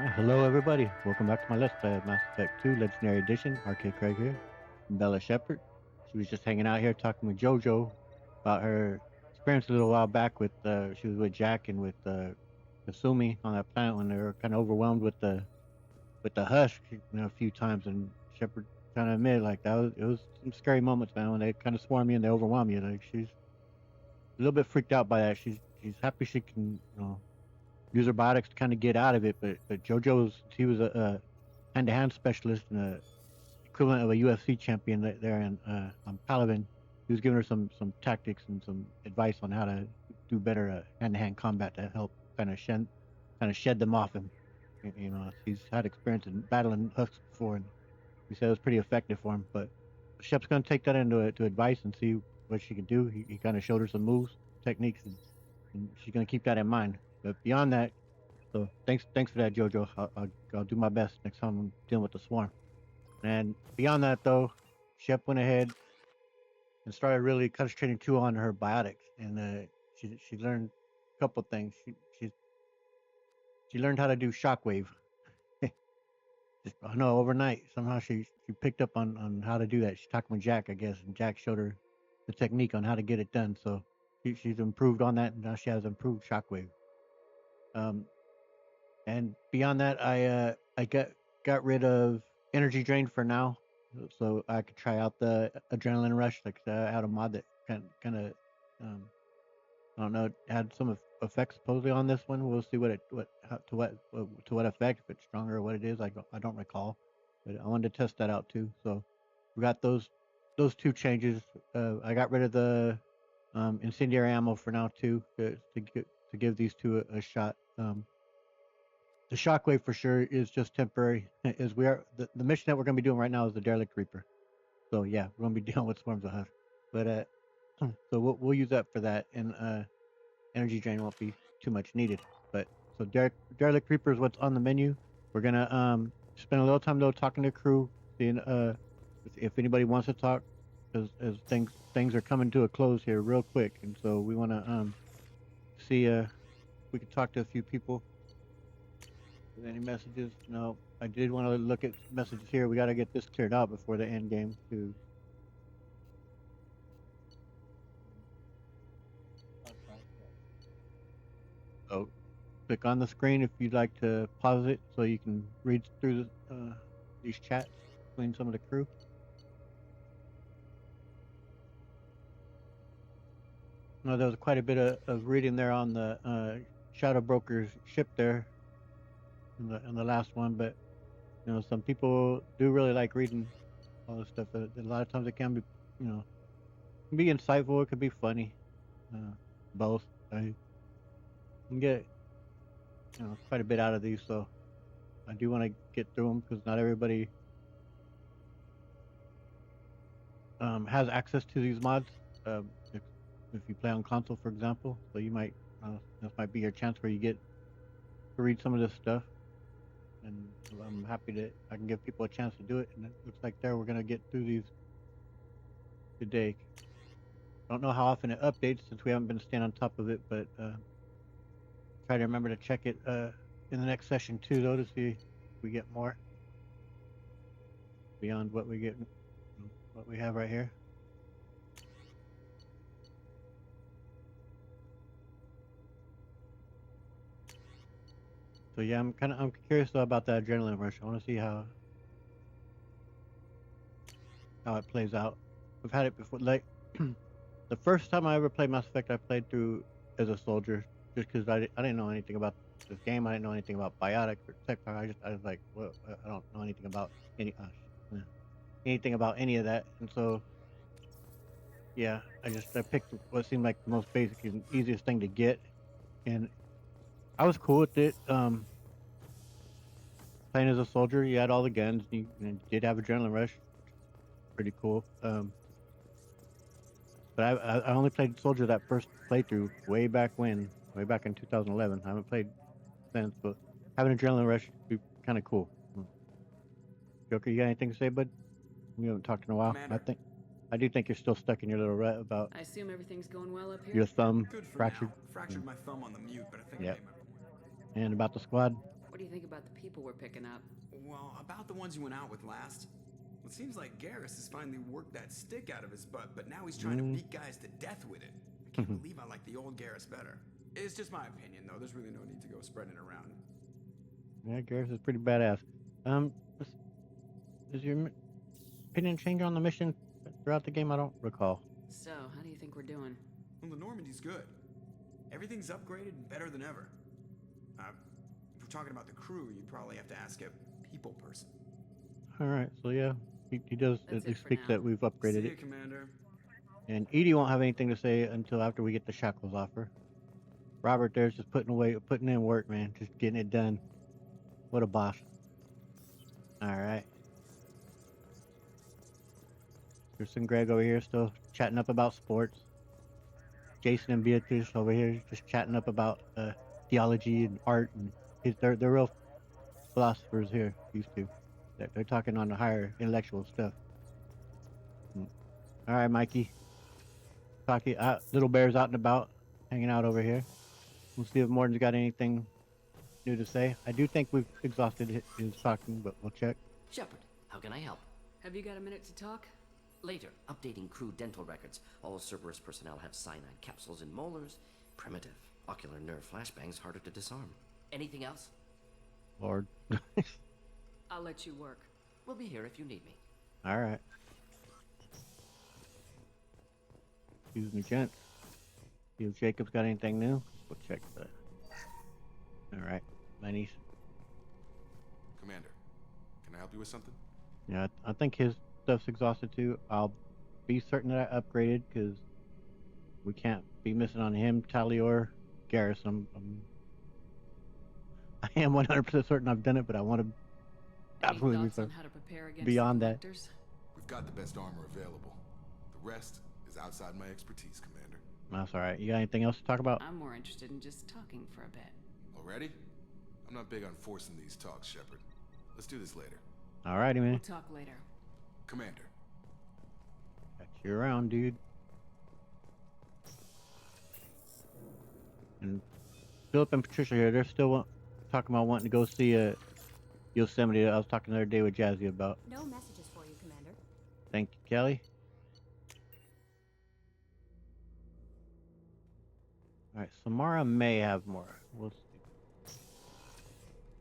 Hello everybody, welcome back to my Let's Play of Mass Effect 2 Legendary Edition. Arcade Craig here, and Bella Shepherd. She was just hanging out here talking with JoJo about her experience a little while back with, she was with Jack and with Kasumi on that planet when they were kind of overwhelmed with the husk, a few times, and Shepherd kind of admitted like it was some scary moments, man, when they kind of swarm you and they overwhelm you. Like she's a little bit freaked out by that. She's happy she can, use her biotics to kind of get out of it. But JoJo's he was a hand-to-hand specialist and a equivalent of a UFC champion there in on Paladin. He was giving her some tactics and some advice on how to do better hand-to-hand combat to help kind of shed them off him. He's had experience in battling husks before, and he said it was pretty effective for him. But Shep's going to take that into to advice and see what she can do. He kind of showed her some moves, techniques, and she's going to keep that in mind. But beyond that, so thanks for that, Jojo. I'll do my best next time I'm dealing with the swarm. And beyond that, though, Shep went ahead and started really concentrating too on her biotics, and she learned a couple things. She learned how to do shockwave. I know overnight somehow she picked up on how to do that. She talked with Jack, I guess, and Jack showed her the technique on how to get it done. So she's improved on that, and now she has improved shockwave. Um, And beyond that, I got rid of energy drain for now, so I could try out the adrenaline rush. Like I had a mod that kind of um, I don't know, had some effects supposedly on this one. We'll see to what effect, if it's stronger or what it is. I don't recall, but I wanted to test that out too. So we got those two changes. I got rid of the incendiary ammo for now too, to give these two a shot. The shockwave for sure is just temporary. As we are the mission that we're going to be doing right now is the Derelict Reaper. So yeah, we're going to be dealing with swarms of husk. But so we'll use that for that, and energy drain won't be too much needed. But so Derelict Reaper is what's on the menu. We're gonna spend a little time though talking to crew, seeing if anybody wants to talk, because as things are coming to a close here real quick, and so we want to see we can talk to a few people. Any messages? No. I did want to look at messages here. We got to get this cleared out before the end game too. So click on the screen if you'd like to pause it so you can read through these chats between some of the crew. No, there was quite a bit of reading there on the Shadow Broker's ship there in the last one, but some people do really like reading all this stuff. A lot of times it can be, be insightful. It could be funny. Both. I can get quite a bit out of these, so I do want to get through them because not everybody has access to these mods. If you play on console, for example, so you might this might be your chance where you get to read some of this stuff, and I'm happy that I can give people a chance to do it. And it looks like we're gonna get through these today. I don't know how often it updates since we haven't been staying on top of it, but try to remember to check it in the next session too, though, to see if we get more beyond what we have right here. So yeah, I'm curious though about that adrenaline rush. I want to see how it plays out. We've had it before. Like the first time I ever played Mass Effect, I played through as a soldier, just because I didn't know anything about this game. I didn't know anything about biotics or tech. I was like, well, I don't know anything about anything about any of that. And so yeah, I picked what seemed like the most basic and easiest thing to get, and I was cool with it. Playing as a soldier, you had all the guns. You did have adrenaline rush, pretty cool. But I only played soldier that first playthrough way back in 2011. I haven't played since, but having adrenaline rush would be kind of cool. Joker, you got anything to say, bud? We haven't talked in a while. Commander. I do think you're still stuck in your little rut about I assume everything's going well up here? your thumb Good for fractured. now. Fractured my thumb on the mute, but I think Yep. I made my point. And about the squad. What do you think about the people we're picking up? Well, about the ones you went out with last. It seems like Garrus has finally worked that stick out of his butt, but now he's trying to beat guys to death with it. I can't believe I like the old Garrus better. It's just my opinion, though. There's really no need to go spreading it around. Yeah, Garrus is pretty badass. Does your opinion change on the mission throughout the game? I don't recall. So, how do you think we're doing? Well, the Normandy's good. Everything's upgraded and better than ever. If we're talking about the crew, you'd probably have to ask a people person. All right, so yeah, he does That's at least it for speak now. that we've upgraded See ya, it. Commander. And Edie won't have anything to say until after we get the shackles off her. Robert there's just putting in work, man, just getting it done. What a boss. All right. There's Greg over here still chatting up about sports. Jason and Beatrice over here just chatting up about theology and art, and they're real philosophers here. These two, they're talking on the higher intellectual stuff. All right, Mikey. Talking, Little Bear's out and about, hanging out over here. We'll see if Morton's got anything new to say. I do think we've exhausted his talking, but we'll check. Shepard, how can I help? Have you got a minute to talk? Later, updating crew dental records. All Cerberus personnel have cyanide capsules in molars. Primitive. Ocular nerve flashbangs harder to disarm. Anything else? Lord. I'll let you work. We'll be here if you need me. All right. Excuse me, gents. See if Jacob's got anything new. We'll check that. All right, my niece. Commander, can I help you with something? Yeah, I think his stuff's exhausted too. I'll be certain that I upgraded because we can't be missing on him, Talior, Garrus. I am 100% certain I've done it, but I want to Any absolutely be thoughts on certain. how to prepare against Beyond the that. collectors? We've got the best armor available. The rest is outside my expertise, Commander. That's all right. You got anything else to talk about? I'm more interested in just talking for a bit. Already? I'm not big on forcing these talks, Shepard. Let's do this later. All righty, man. We'll talk later. Commander. Got you around, dude. And Philip and Patricia here, they're still talking about wanting to go see Yosemite. I was talking the other day with Jazzy about. No messages for you, Commander. Thank you, Kelly. All right, Samara may have more. We'll see.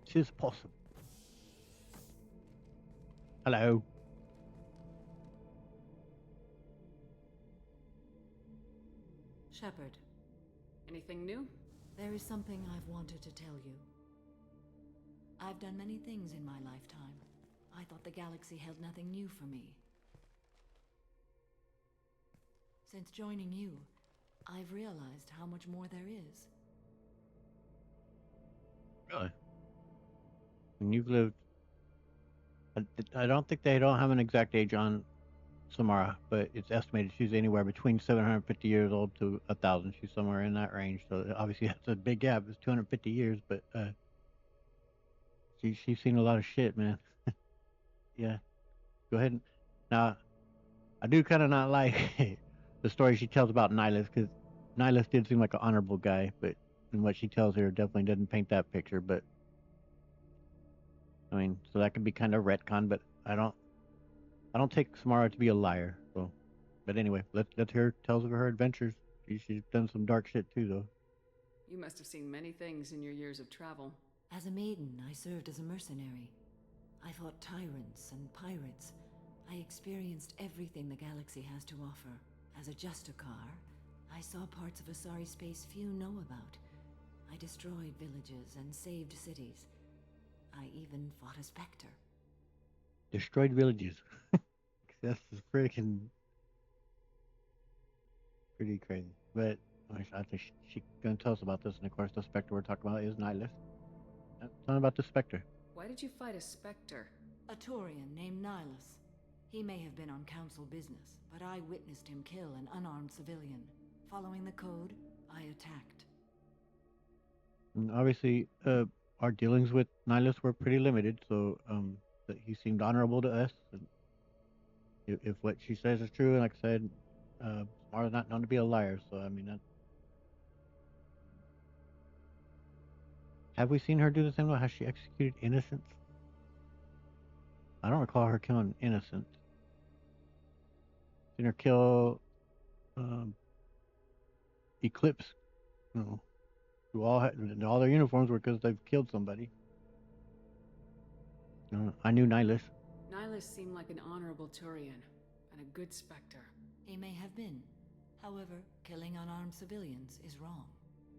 Tis possible. Hello. Shepard, Anything new? there is something I've wanted to tell you. I've done many things in my lifetime. I thought the galaxy held nothing new for me. Since joining you, I've realized how much more there is. Really? And you've lived. I don't think they don't have an exact age on Samara, but it's estimated she's anywhere between 750 years old to 1,000. She's somewhere in that range. So obviously that's a big gap. It's 250 years, but she's seen a lot of shit, man. Yeah. Go ahead. Now, I do kind of not like the story she tells about Nihilus, because Nihilus did seem like an honorable guy, but in what she tells here definitely doesn't paint that picture. But I mean, so that can be kind of retcon, but I don't take Samara to be a liar. So, but anyway, let's hear tells of her adventures. She's done some dark shit too, though. You must have seen many things in your years of travel. As a maiden, I served as a mercenary. I fought tyrants and pirates. I experienced everything the galaxy has to offer. As a Justicar, I saw parts of Asari space few know about. I destroyed villages and saved cities. I even fought a Spectre. Destroyed villages. That's freaking pretty crazy. But I think she's gonna tell us about this, and of course, the Spectre we're talking about is Nihilus. Tell me about the Spectre. Why did you fight a Spectre? A Taurian named Nihilus. He may have been on council business, but I witnessed him kill an unarmed civilian. Following the code, I attacked. And obviously, our dealings with Nihilus were pretty limited, so but he seemed honorable to us. And if what she says is true, and like I said, Samara's not known to be a liar, so I mean that Have we seen her do the same? Has she executed innocents? I don't recall her killing innocents. Seen her kill um, Eclipse. No, who all their uniforms were because they've killed somebody. I knew Nihilus. Nihilus seemed like an honorable Turian, and a good Spectre. He may have been. However, killing unarmed civilians is wrong.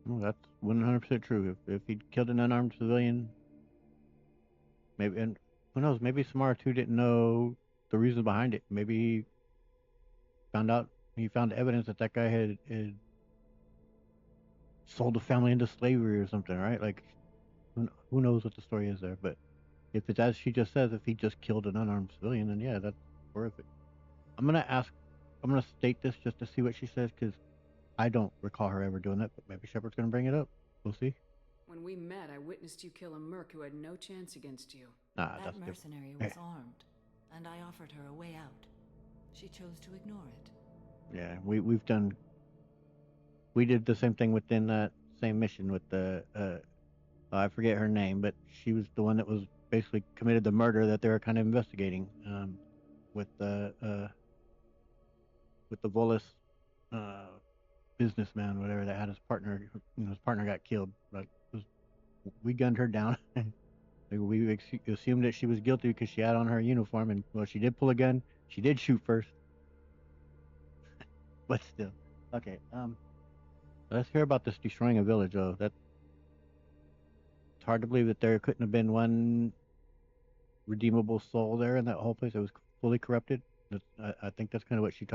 Well, that's 100% true. If he'd killed an unarmed civilian, maybe, and who knows, maybe Samara too didn't know the reason behind it. Maybe he found evidence that that guy had sold the family into slavery or something, right? Like, who knows what the story is there? But if it's as she just says, if he just killed an unarmed civilian, then yeah, that's horrific. I'm gonna state this just to see what she says because I don't recall her ever doing that. But maybe Shepard's gonna bring it up. We'll see. When we met, I witnessed you kill a merc who had no chance against you. Nah, That that's mercenary was armed, and I offered her a way out. She chose to ignore it. Yeah, we did the same thing within that same mission with the I forget her name, but she was the one that was basically committed the murder that they were kind of investigating with the Volus uh, businessman, whatever that had his partner. His partner got killed. But we gunned her down. We assumed that she was guilty because she had on her uniform, and well, she did pull a gun. She did shoot first, but still. Okay. Let's hear about this destroying a village. Oh, it's hard to believe that there couldn't have been one redeemable soul there in that whole place. It was fully corrupted. I think that's kind of what she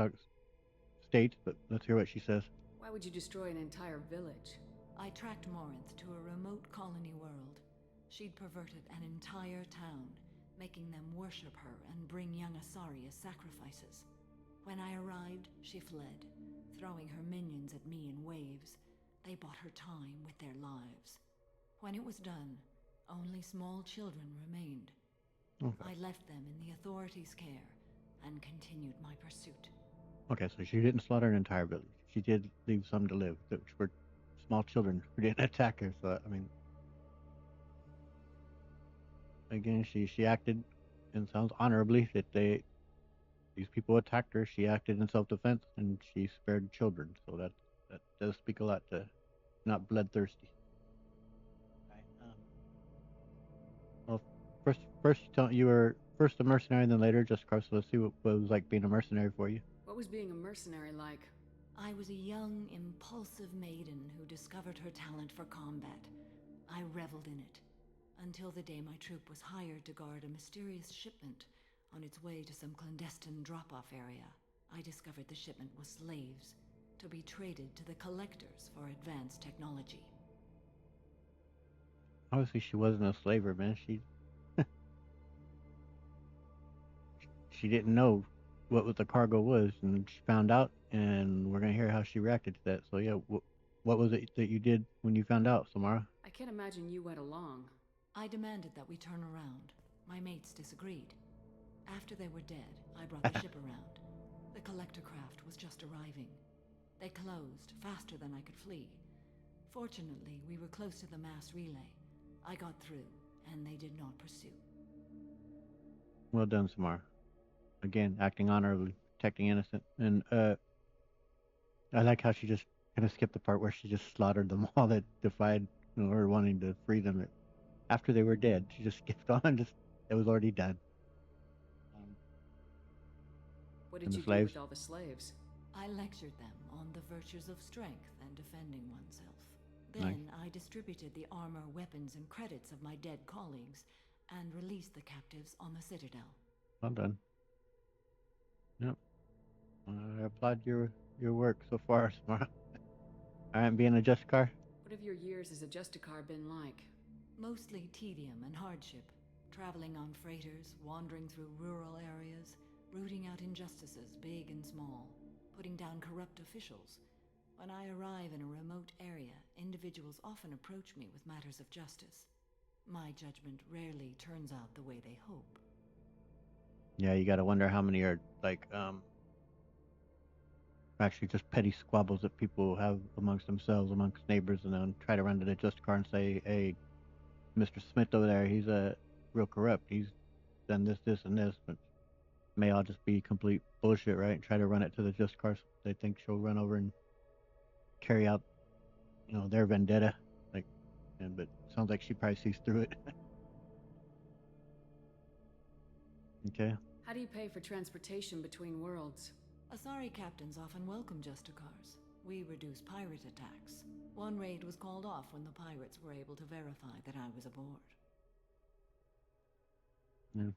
states, but let's hear what she says. Why would you destroy an entire village? I tracked Morinth to a remote colony world. She'd perverted an entire town, making them worship her and bring young Asari as sacrifices. When I arrived, she fled, throwing her minions at me in waves. They bought her time with their lives. When it was done, only small children remained. Okay. I left them in the authorities' care and continued my pursuit. Okay, so she didn't slaughter an entire village. She did leave some to live, which were small children who didn't attack her. So I mean, again, she acted and sounds honorably that these people attacked her. She acted in self-defense and she spared children. So that does speak a lot to not bloodthirsty. Right. Well, you were first a mercenary and then later just Justicar. So let's see what it was like being a mercenary for you. What was being a mercenary like? I was a young, impulsive maiden who discovered her talent for combat. I reveled in it, until the day my troop was hired to guard a mysterious shipment on its way to some clandestine drop-off area. I discovered the shipment was slaves, to be traded to the collectors for advanced technology. Obviously, she wasn't a slaver, man. She didn't know what the cargo was, and she found out, and we're gonna hear how she reacted to that. So yeah, what was it that you did when you found out, Samara? I can't imagine you went along. I demanded that we turn around. My mates disagreed. After they were dead, I brought the ship around. The collector craft was just arriving. They closed faster than I could flee. Fortunately, we were close to the mass relay. I got through, and they did not pursue. Well done, Samara. Again, acting honorably, protecting innocent, and I like how she just kind of skipped the part where she just slaughtered them all that defied her wanting to free them. After they were dead, she just skipped on. It was already done. What did you do with all the slaves? I lectured them on the virtues of strength and defending oneself. Then I distributed the armor, weapons, and credits of my dead colleagues and released the captives on the Citadel. Well done. Yep. I applaud your work so far, Samara. I am being a Justicar. What have your years as a Justicar been like? Mostly tedium and hardship. Traveling on freighters, wandering through rural areas, rooting out injustices, big and small, putting down corrupt officials. When I arrive in a remote area, individuals often approach me with matters of justice. My judgment rarely turns out the way they hope. Yeah, you gotta wonder how many are actually just petty squabbles that people have amongst themselves, amongst neighbors, and then try to run to the Justicar and say, hey, Mr. Smith over there, he's real corrupt. He's done this, this, and this, but may all just be complete bullshit, right? And try to run it to the just cause they think she'll run over and carry out, their vendetta. Like, but sounds like she probably sees through it. Okay. How do you pay for transportation between worlds? Asari captains often welcome Justicars. We reduce pirate attacks. One raid was called off when the pirates were able to verify that I was aboard. Yeah.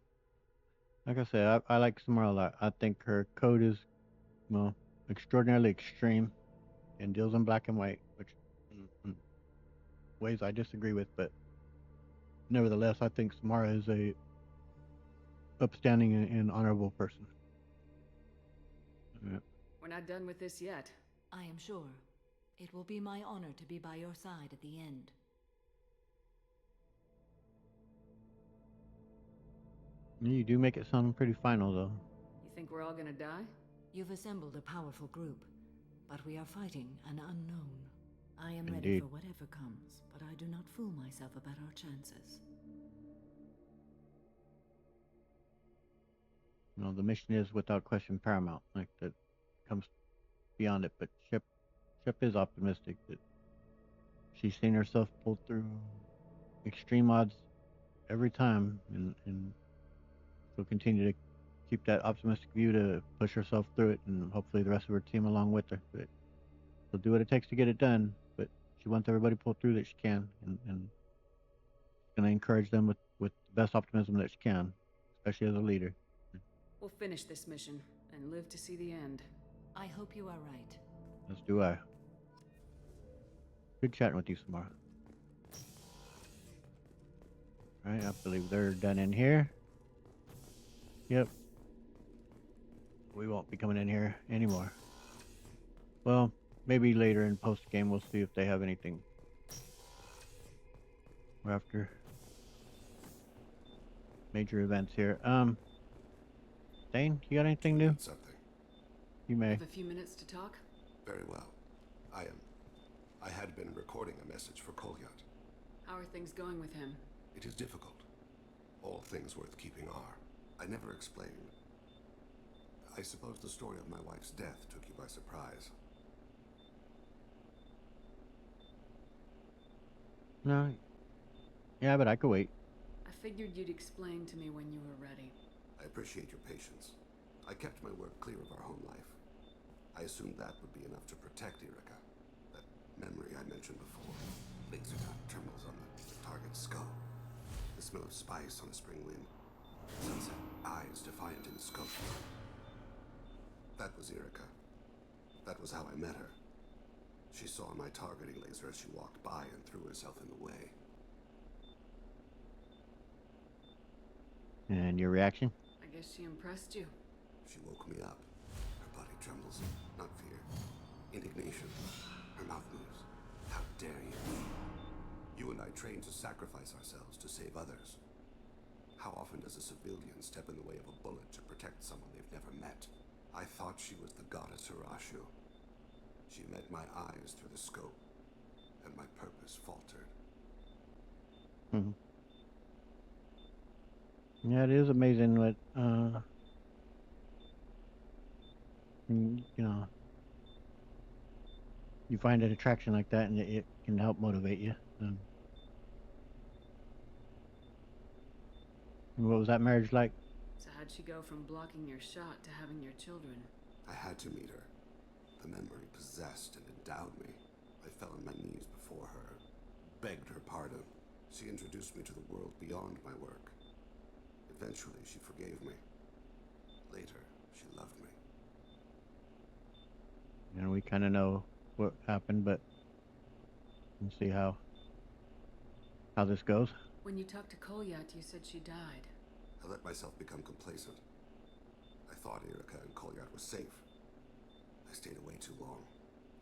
Like I said, I like Samara a lot. I think her code is, well, extraordinarily extreme and deals in black and white, which in ways I disagree with, but nevertheless, I think Samara is a upstanding and honorable person. Yeah. We're not done with this yet. I am sure. It will be my honor to be by your side at the end. You do make it sound pretty final, though. You think we're all gonna die? You've assembled a powerful group, but we are fighting an unknown. I am ready Indeed. for whatever comes, but I do not fool myself about our chances. The mission is without question paramount. Like, that comes beyond it, but Shep is optimistic that she's seen herself pull through extreme odds every time, and she'll continue to keep that optimistic view to push herself through it, and hopefully the rest of her team along with her. But she'll do what it takes to get it done, but she wants everybody to pull through that she can, and going to encourage them with the best optimism that she can, especially as a leader. We'll finish this mission and live to see the end. I hope you are right. As do I. Good chatting with you, Samara. Alright, I believe they're done in here. Yep. We won't be coming in here anymore. Well, maybe later in post-game we'll see if they have anything. We're after major events here. Dane, you got anything new? Need something. You may. Have a few minutes to talk? Very well. I had been recording a message for Kolyat. How are things going with him? It is difficult. All things worth keeping are. I never explained. I suppose the story of my wife's death took you by surprise. No. Yeah, but I could wait. I figured you'd explain to me when you were ready. I appreciate your patience. I kept my work clear of our home life. I assumed that would be enough to protect Erica. That memory I mentioned before. Laser dot terminals on the target's skull. The smell of spice on a spring wind. Sunset eyes defiant in the scope. That was Erica. That was how I met her. She saw my targeting laser as she walked by and threw herself in the way. And your reaction? I guess she impressed you. She woke me up. Her body trembles, not fear. Indignation. Her mouth moves. How dare you? You and I trained to sacrifice ourselves to save others. How often does a civilian step in the way of a bullet to protect someone they've never met? I thought she was the goddess Hirashu. She met my eyes through the scope, and my purpose faltered. Mm-hmm. Yeah, it is amazing what, you find an attraction like that and it can help motivate you. And what was that marriage like? So how'd she go from blocking your shot to having your children? I had to meet her. The memory possessed and endowed me. I fell on my knees before her, begged her pardon. She introduced me to the world beyond my work. Eventually, she forgave me. Later, she loved me. We kind of know what happened, but we'll see how this goes. When you talked to Kolyat, you said she died. I let myself become complacent. I thought Erica and Kolyat were safe. I stayed away too long,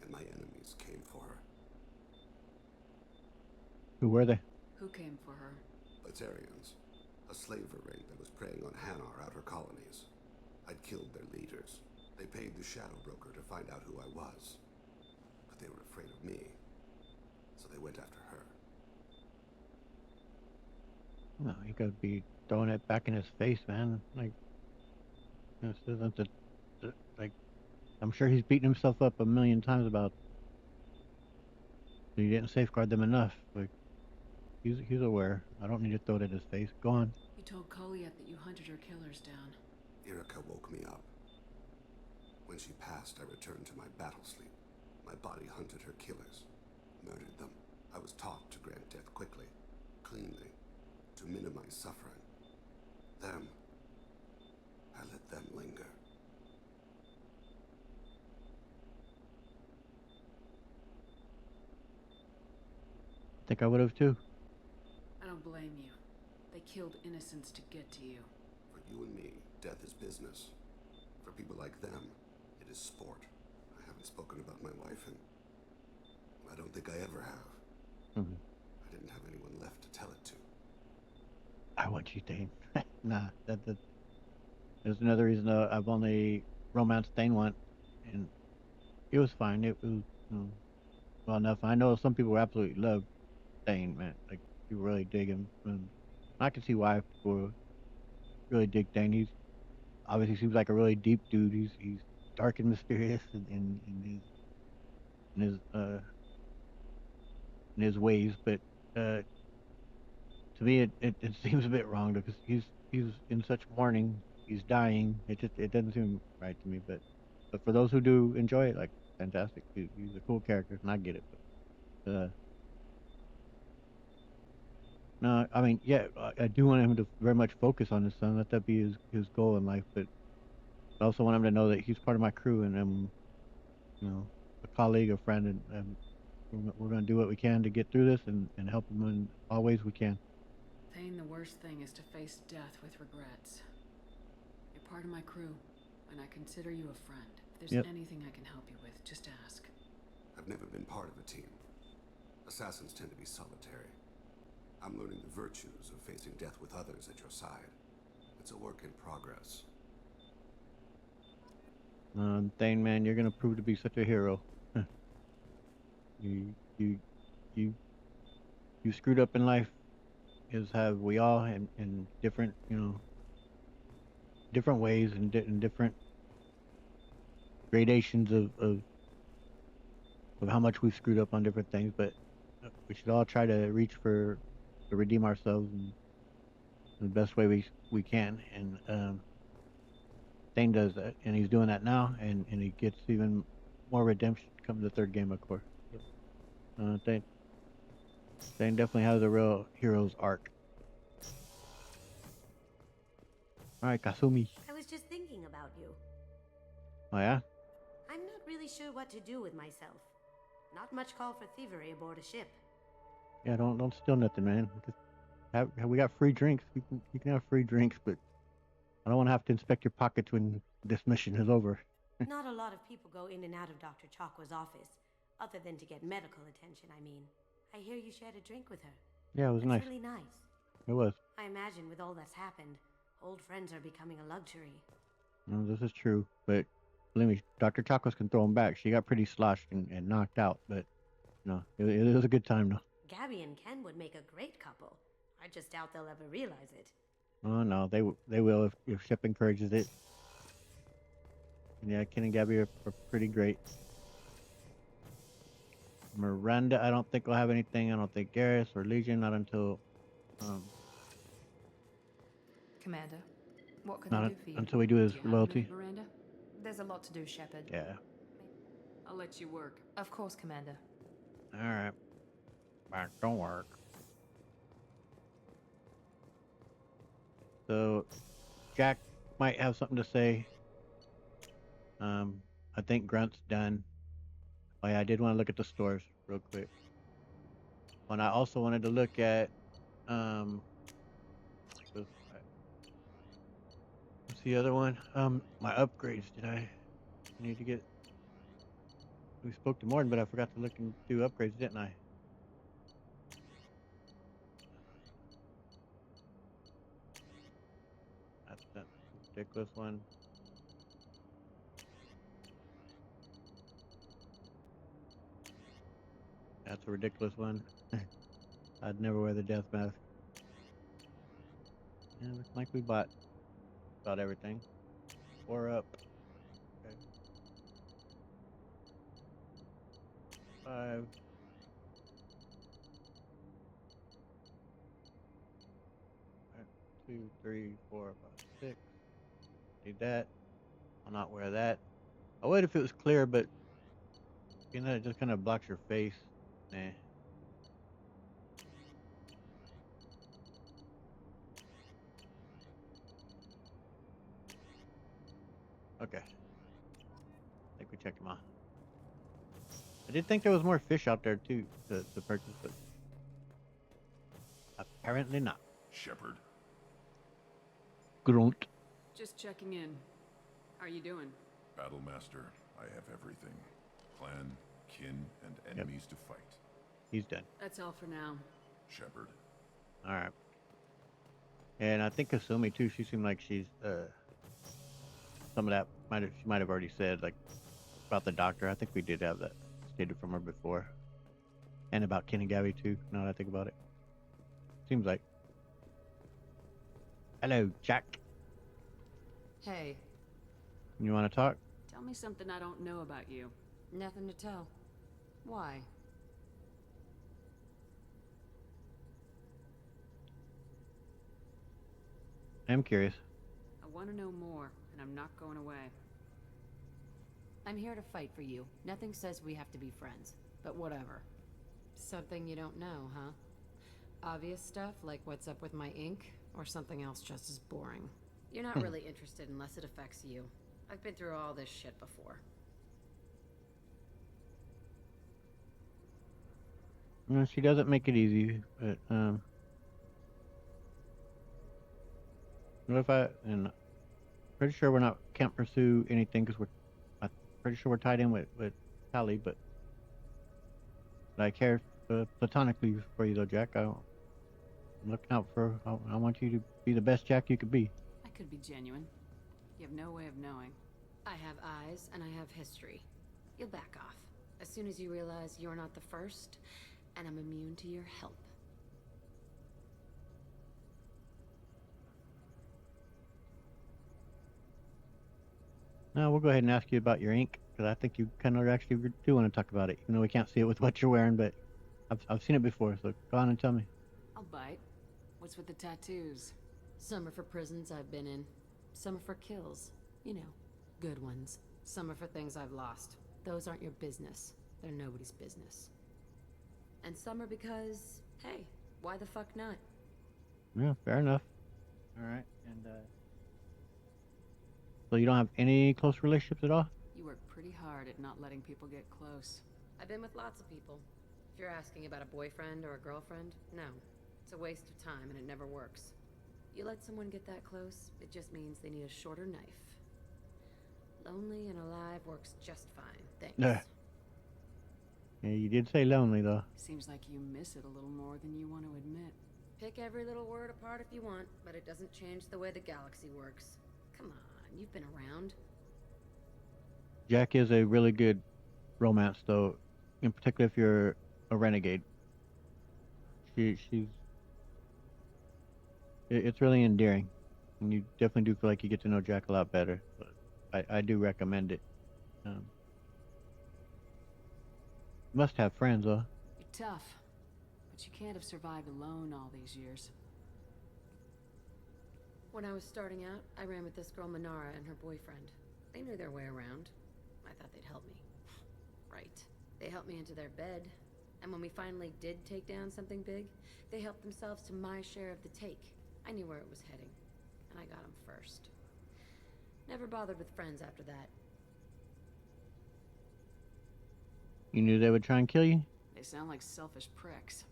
and my enemies came for her. Who were they? Who came for her? Batarians. A slaver ring that was preying on Hanar outer colonies. I'd killed their leaders. They paid the Shadow Broker to find out who I was. But they were afraid of me, so they went after her. No, you could be throwing it back in his face, man. Like this isn't like I'm sure he's beating himself up a million times about he didn't safeguard them enough. Like he's aware. I don't need to throw it at his face. Go on. You told Koliet that you hunted her killers down. Irika woke me up. When she passed, I returned to my battle sleep. My body hunted her killers, murdered them. I was taught to grant death quickly, cleanly, to minimize suffering. Them, I let them linger. Think I would have too. I don't blame you. They killed innocents to get to you. For you and me, death is business. For people like them, it is sport. I haven't spoken about my wife, and I don't think I ever have. Mhm. I didn't have anyone left to tell it to. I want you, Dane. Nah, there's another reason I've only romanced Dane once, and it was fine. It was well enough. I know some people absolutely love Dane, man. Like people really dig him, and I can see why people really dig Dane. He's obviously seems like a really deep dude. He's dark and mysterious in his in his ways, but uh, to me it seems a bit wrong because he's in such mourning. He's dying. It doesn't seem right to me. But for those who do enjoy it, like fantastic. He's a cool character, and I get it. But no, I mean, yeah, I do want him to very much focus on his son. Let that be his goal in life. But I also want him to know that he's part of my crew, and I'm a colleague, a friend, and we're gonna do what we can to get through this and help him in all ways we can. Thane, the worst thing is to face death with regrets. You're part of my crew, and I consider you a friend. If there's Yep. anything I can help you with, just ask. I've never been part of a team. Assassins tend to be solitary. I'm learning the virtues of facing death with others at your side. It's a work in progress. Thane, man, you're gonna prove to be such a hero. you you you you screwed up in life, as have we all, in different different ways and in different gradations of how much we've screwed up on different things. But we should all try to reach for to redeem ourselves in the best way we can. And Thane does that, and he's doing that now, and he gets even more redemption come the third game, of course. So, Thane definitely has a real hero's arc. All right, Kasumi. I was just thinking about you. Oh yeah. I'm not really sure what to do with myself. Not much call for thievery aboard a ship. Yeah, don't steal nothing, man. Just we got free drinks. You can have free drinks, but I don't want to have to inspect your pockets when this mission is over. Not a lot of people go in and out of Dr. Chakwa's office, other than to get medical attention, I mean. I hear you shared a drink with her. Yeah, it was That's nice. really nice. It was. I imagine with all that's happened, old friends are becoming a luxury. No, this is true, but believe me, Dr. Chakos can throw him back. She got pretty sloshed and knocked out, but no, it was a good time though. Gabby and Ken would make a great couple. I just doubt they'll ever realize it. Oh no, they will if Ship encourages it. Yeah, Ken and Gabby are pretty great. Miranda, I don't think will have anything. I don't think Garrus or Legion not until Commander, what can I not do for you? until we do his Do you have a loyalty. minute, Miranda? There's a lot to do, Shepard. Yeah. I'll let you work. Of course, Commander. All right. Back don't work. So, Jack might have something to say. I think Grunt's done. Oh yeah, I did want to look at the stores real quick. And I also wanted to look at what's the other one? My upgrades. Did I need to get? We spoke to Morton, but I forgot to look and do upgrades, didn't I? That's a ridiculous one. That's a ridiculous one. I'd never wear the death mask. Yeah, looks like we bought about everything. 4 up. Okay. 5. Alright, 2, 3, 4, 5, 6. Need that. I'll not wear that. I would if it was clear, but you know, it just kind of blocks your face. Nah. Okay. I think we checked them out. I did think there was more fish out there too to purchase, but apparently not. Shepard. Grunt. Just checking in. How are you doing? Battlemaster, I have everything. Clan, kin, and enemies to fight. He's dead. That's all for now. Shepard. Alright. And I think Kasumi too, she seemed like she's some of that she might have already said, like about the doctor. I think we did have that stated from her before. And about Kinagawi too, now that I think about it. Seems like. Hello, Jack. Hey. You wanna talk? Tell me something I don't know about you. Nothing to tell. Why? I'm curious. I want to know more, and I'm not going away. I'm here to fight for you. Nothing says we have to be friends, but whatever. Something you don't know, huh? Obvious stuff like what's up with my ink, or something else just as boring? You're not really interested unless it affects you. I've been through all this shit before. No, she doesn't make it easy, but what if and pretty sure can't pursue anything because I'm pretty sure we're tied in with Tally, but I care platonically for you though, Jack. I'm looking out for. I want you to be the best Jack you could be. I could be genuine. You have no way of knowing. I have eyes and I have history. You'll back off as soon as you realize you're not the first, and I'm immune to your help. Now we'll go ahead and ask you about your ink because I think you kind of actually do want to talk about it, even though we can't see it with what you're wearing. But I've seen it before, so go on and tell me. I'll bite. What's with the tattoos? Some are for prisons I've been in. Some are for kills. You know, good ones. Some are for things I've lost. Those aren't your business. They're nobody's business. And some are because, hey, why the fuck not? Yeah, fair enough. All right, and so you don't have any close relationships at all? You work pretty hard at not letting people get close. I've been with lots of people. If you're asking about a boyfriend or a girlfriend, no. It's a waste of time and it never works. You let someone get that close, it just means they need a shorter knife. Lonely and alive works just fine, thanks. Yeah, you did say lonely though. Seems like you miss it a little more than you want to admit. Pick every little word apart if you want, but it doesn't change the way the galaxy works. Come on, you've been around. Jack is a really good romance though, in particular if you're a renegade. It's really endearing, and you definitely do feel like you get to know Jack a lot better. But I do recommend it. Must have friends, though. You're tough, but you can't have survived alone all these years. When I was starting out, I ran with this girl Minara and her boyfriend. They knew their way around. I thought they'd help me. Right. They helped me into their bed, and when we finally did take down something big, they helped themselves to my share of the take. I knew where it was heading, and I got them first. Never bothered with friends after that. You knew they would try and kill you? They sound like selfish pricks.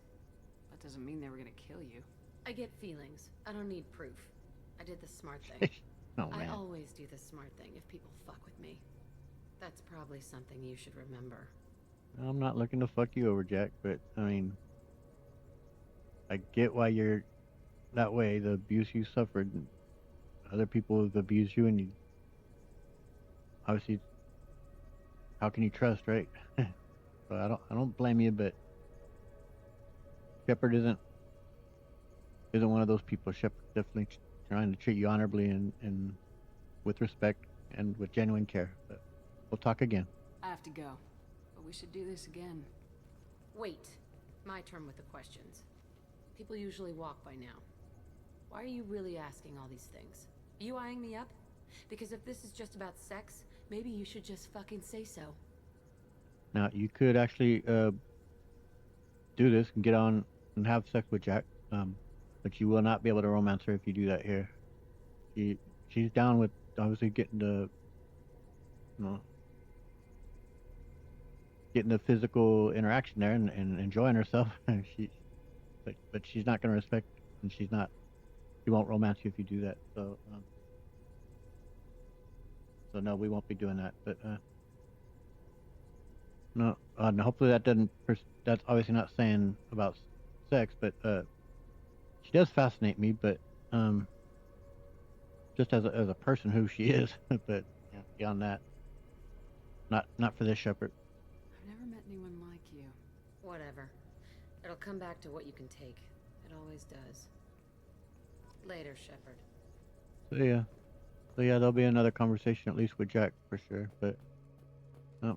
That doesn't mean they were gonna kill you. I get feelings. I don't need proof. I did the smart thing. Oh, man. I always do the smart thing if people fuck with me. That's probably something you should remember. I'm not looking to fuck you over, Jack, but, I mean, I get why you're that way. The abuse you suffered, and other people have abused you, and you... Obviously, how can you trust, right? So I don't blame you, but Shepard isn't one of those people. Shepard definitely trying to treat you honorably and with respect and with genuine care. But we'll talk again. I have to go, but we should do this again. Wait. My turn with the questions. People usually walk by now. Why are you really asking all these things? Are you eyeing me up? Because if this is just about sex, maybe you should just fucking say so. Now you could actually do this and get on and have sex with Jack, but you will not be able to romance her if you do that here. She's down with obviously getting the, you know, getting the physical interaction there and enjoying herself. But she's not going to respect, and she won't romance you if you do that. So no, we won't be doing that. But no, and hopefully that doesn't. That's obviously not saying about sex, but she does fascinate me. But just as a person, who she is. But yeah, beyond that, not for this shepherd. I've never met anyone like you. Whatever. It'll come back to what you can take. It always does. Later, Shepard. So yeah, there'll be another conversation, at least with Jack for sure. But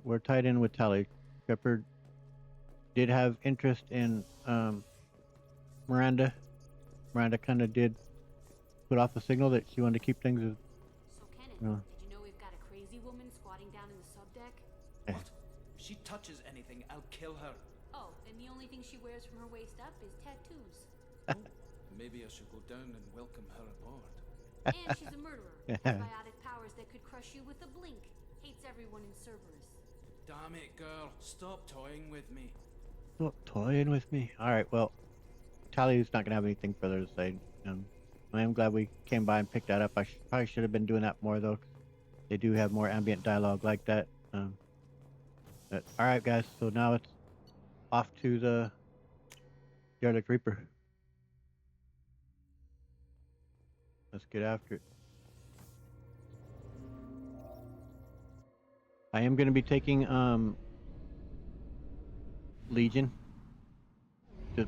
we're tied in with Tally. Shepard did have interest in Miranda. Miranda kind of did put off a signal that she wanted to keep things as. So, Kenneth, did you know we've got a crazy woman squatting down in the subdeck? What? If she touches anything, I'll kill her. Oh, and the only thing she wears from her waist up is tattoos. Oh, maybe I should go down and welcome her aboard. And she's a murderer. Has biotic powers that could crush you with a blink. Hates everyone in Cerberus. Damn it, girl. Stop toying with me. Stop toying with me. All right, well, Tally's not gonna have anything further to say. I am glad we came by and picked that up. I probably should have been doing that more though. They do have more ambient dialogue like that. But, all right, guys. So now it's off to the Derelict Reaper. Let's get after it. I am going to be taking Legion,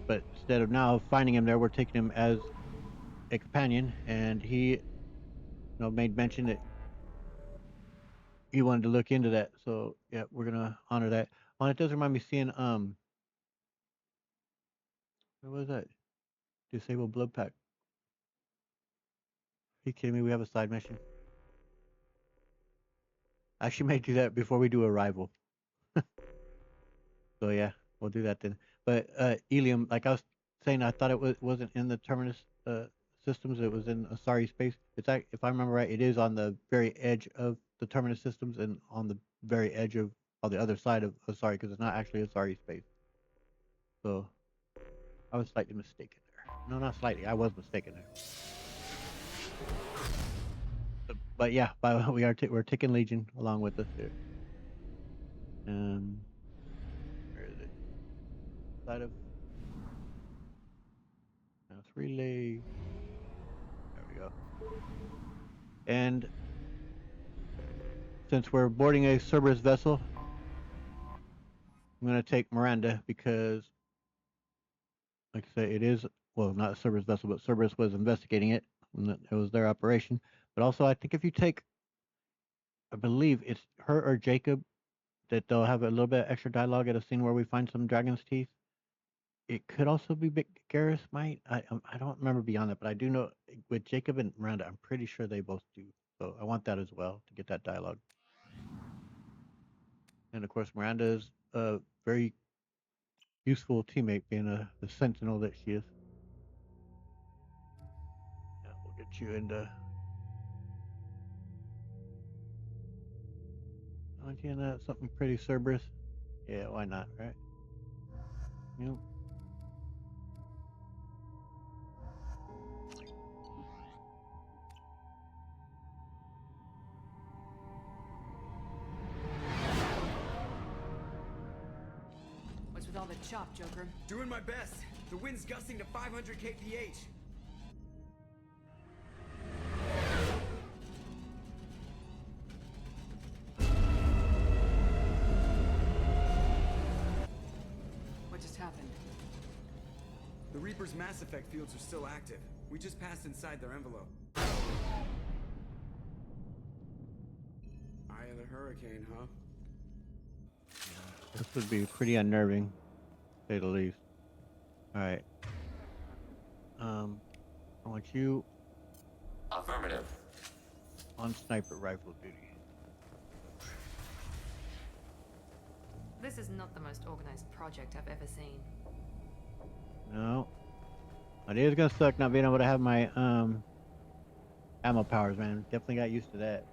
but instead of now finding him there, we're taking him as a companion, and he, made mention that he wanted to look into that. So yeah, we're gonna honor that. Oh, it does remind me seeing what was that? Disable blood pack. Are you kidding me? We have a side mission. I actually may do that before we do Arrival. So yeah, we'll do that then. But Ilium, like I was saying, I thought it wasn't in the Terminus systems. It was in Asari space. It's if I remember right, it is on the very edge of the Terminus systems and on the very edge of on the other side of Asari, because it's not actually Asari space. So I was slightly mistaken there. No, not slightly. I was mistaken there. But yeah, we're taking Legion along with us here. Where is it? Side of mouse relay. There we go. And since we're boarding a Cerberus vessel, I'm gonna take Miranda because, like I say, it is not a Cerberus vessel, but Cerberus was investigating it, and it was their operation. But also, I think if you take, I believe it's her or Jacob, that they'll have a little bit of extra dialogue at a scene where we find some dragon's teeth. It could also be Garrus might. I don't remember beyond that, but I do know with Jacob and Miranda, I'm pretty sure they both do. So I want that as well to get that dialogue. And of course, Miranda is a very useful teammate, being the sentinel that she is. Yeah, we'll get you into. Aren't you in something pretty Cerberus? Yeah, why not, right? Yep. What's with all the chop, Joker? Doing my best. The wind's gusting to 500 kph. What just happened? The Reaper's Mass Effect fields are still active. We just passed inside their envelope. Eye of the hurricane, huh? This would be pretty unnerving, to say the least. Alright. I want you Affirmative. on sniper rifle duty. This is not the most organized project I've ever seen. No. It is gonna suck not being able to have my ammo powers, man. Definitely got used to that,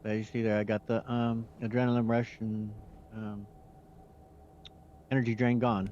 but you see there I got the adrenaline rush and energy drain gone.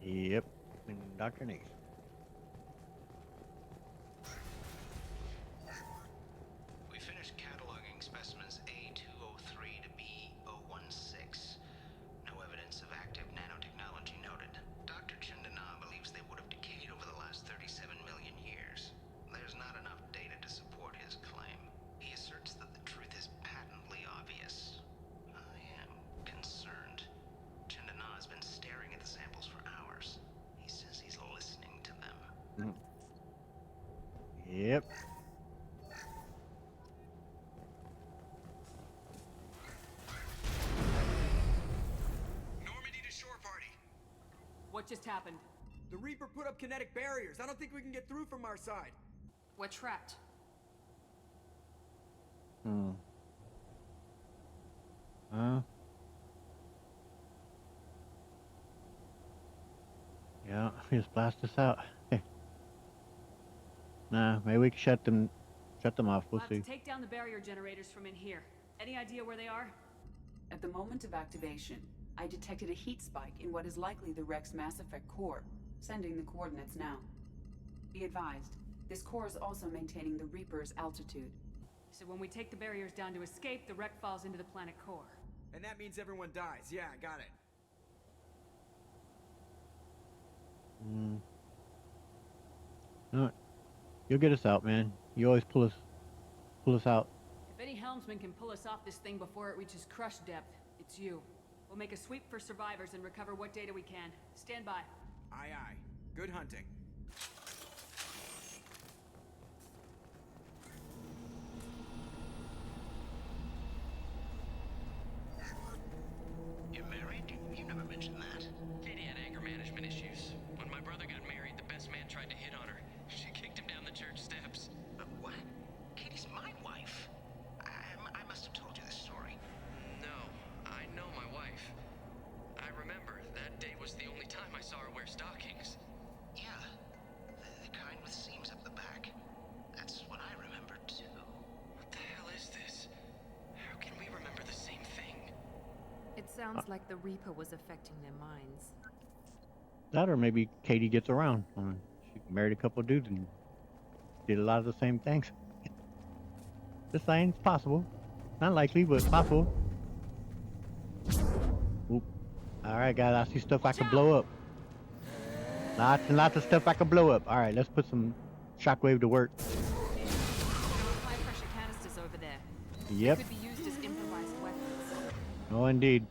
Yep, indoctrination. We finished cataloging specimens A203 to B016. No evidence of active nanotechnology noted. Dr. Chandana believes they would have decayed over the last 37 million years. There's not enough data to support his claim. He asserts that the truth is patently obvious. I am concerned. Chandana has been staring at the samples for hours. He says he's listening to them. Yep. Normandy to shore party. What just happened? The Reaper put up kinetic barriers. I don't think we can get through from our side. We're trapped. Yeah, just blast us out. Nah, maybe we can shut them off. We'll We'll have see. to take down the barrier generators from in here. Any idea where they are? At the moment of activation, I detected a heat spike in what is likely the Rex Mass Effect core, sending the coordinates now. Be advised, this core is also maintaining the Reaper's altitude. So when we take the barriers down to escape, the wreck falls into the planet core. And that means everyone dies. Yeah, got it. No, you'll get us out, man. You always pull us out. If any helmsman can pull us off this thing before it reaches crush depth, it's you. We'll make a sweep for survivors and recover what data we can. Stand by. Aye, aye. Good hunting. You're married? You never mentioned that. Katie had anger management issues. When my brother got married, the best man tried to hit on her. She kicked him down the church steps. But what? Katie's my wife. I must have told you this story. No, I know my wife. I remember that day was the only time I saw her wear stockings. Yeah, the kind with seams up the back. That's what I remember too. What the hell is this? How can we remember the same thing? It sounds like the Reaper was affecting their minds. That, or maybe Katie gets around. She married a couple of dudes and did a lot of the same things. Just saying, it's possible. Not likely, but possible. Oop. All right, guys, I see stuff I can blow up. Lots and lots of stuff I can blow up. All right, let's put some shockwave to work. High pressure canisters over there. Yep. They could be used as improvised weapons. Oh, indeed.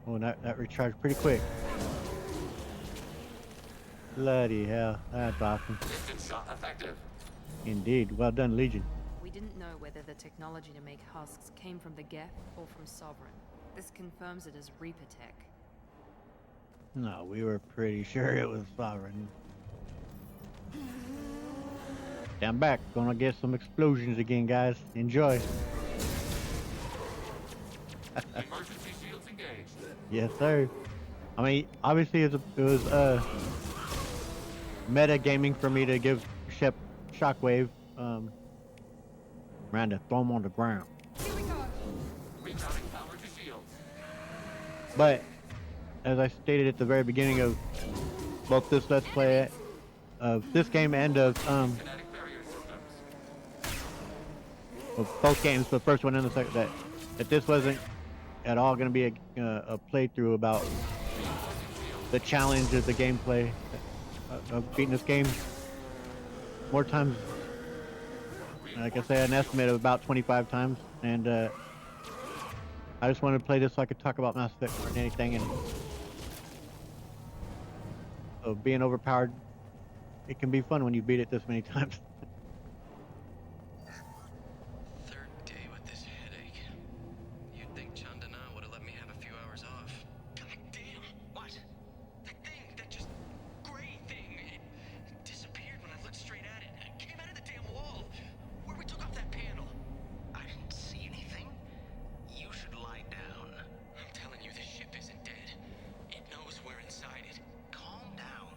Oh, that recharged pretty quick. Bloody hell, that's awesome. Distance shot effective. Indeed. Well done, Legion. We didn't know whether the technology to make husks came from the Geth or from Sovereign. This confirms it as Reaper tech. No, we were pretty sure it was Sovereign. Stand back. Gonna get some explosions again, guys. Enjoy. Emergency shields engaged. Yes, sir. I mean, obviously it was meta gaming for me to give Shep Shockwave. Miranda, throw him on the ground. Recounting power to shields. But as I stated at the very beginning of both this Let's Play of this game and of Kinetic barrier systems. well, both games, the first one and the second, that this wasn't at all going to be a playthrough about the challenge of the gameplay of beating this game more times. Like I said, an estimate of about 25 times, and I just wanted to play this so I could talk about Mass Effect more than anything. And so being overpowered, it can be fun when you beat it this many times. Third day with this headache. You'd think Chandana would have let me have a few hours off. God damn! What? That thing, that just gray thing, it disappeared when I looked straight at it. It came out of the damn wall. Where we took off that panel. I didn't see anything. You should lie down. I'm telling you, this ship isn't dead. It knows we're inside it. Calm down.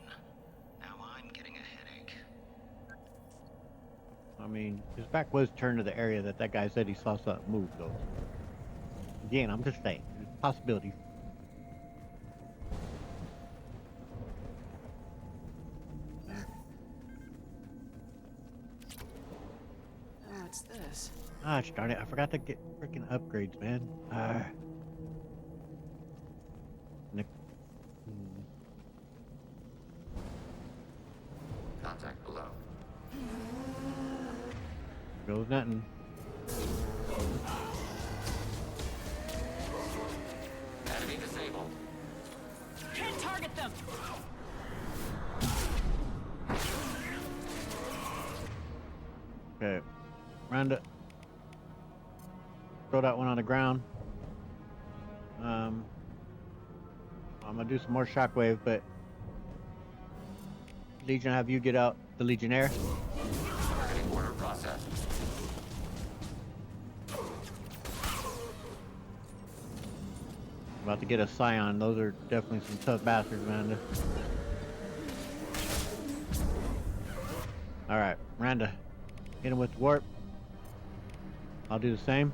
Now I'm getting a headache. I mean, his back was turned to the area that guy said he saw something move, though. Again, I'm just saying, there's possibilities. Oh, what's this? Ah, darn it, I forgot to get freaking upgrades, man. Contact below. Goes nothing. Enemy disabled. Can't target them! Okay, Miranda, throw that one on the ground. I'm gonna do some more shockwave, but Legion, have you get out the Legionnaire. Targeting order processed. About to get a Scion. Those are definitely some tough bastards, Miranda. Alright, Miranda, hit him with the warp. I'll do the same.